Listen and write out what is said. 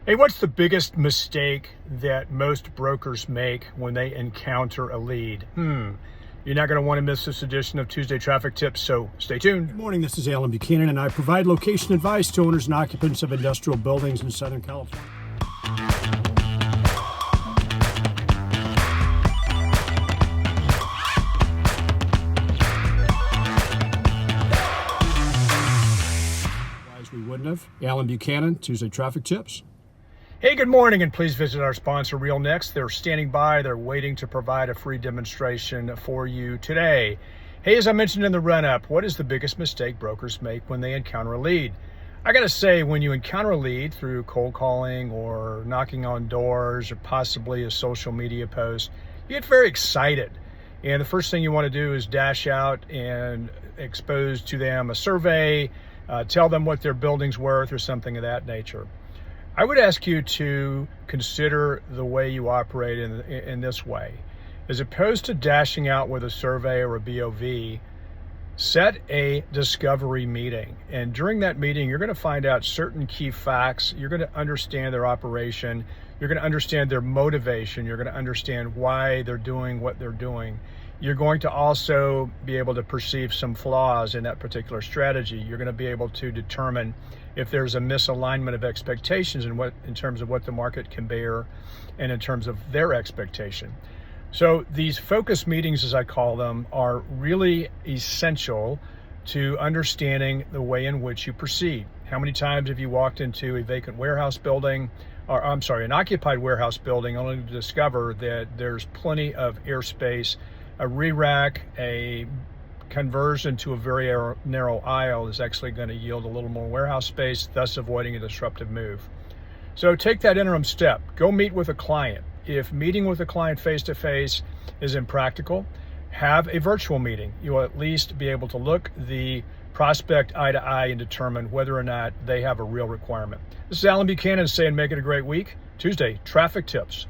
Hey, what's the biggest mistake that most brokers make when they encounter a lead? You're not going to want to miss this edition of Tuesday Traffic Tips, so stay tuned. Good morning, this is Alan Buchanan, and I provide location advice to owners and occupants of industrial buildings in Southern California. Otherwise we wouldn't have. Alan Buchanan, Tuesday Traffic Tips. Hey, good morning, and please visit our sponsor, RealNext. They're standing by. They're waiting to provide a free demonstration for you today. Hey, as I mentioned in the run-up, what is the biggest mistake brokers make when they encounter a lead? I got to say, when you encounter a lead through cold calling or knocking on doors or possibly a social media post, you get very excited. And the first thing you want to do is dash out and expose to them a survey, tell them what their building's worth or something of that nature. I would ask you to consider the way you operate in this way. As opposed to dashing out with a survey or a BOV, set a discovery meeting. And during that meeting, you're going to find out certain key facts. You're going to understand their operation. You're going to understand their motivation. You're going to understand why they're doing what they're doing. You're going to also be able to perceive some flaws in that particular strategy. You're going to be able to determine if there's a misalignment of expectations in terms of what the market can bear and in terms of their expectation. So these focus meetings, as I call them, are really essential to understanding the way in which you proceed. How many times have you walked into a vacant warehouse building, or an occupied warehouse building, only to discover that there's plenty of airspace, a re-rack, a conversion to a very narrow aisle is actually going to yield a little more warehouse space, thus avoiding a disruptive move. So take that interim step. Go meet with a client. If meeting with a client face-to-face is impractical, have a virtual meeting. You'll at least be able to look the prospect eye to eye and determine whether or not they have a real requirement. This is Alan Buchanan saying make it a great week. Tuesday, Traffic Tips.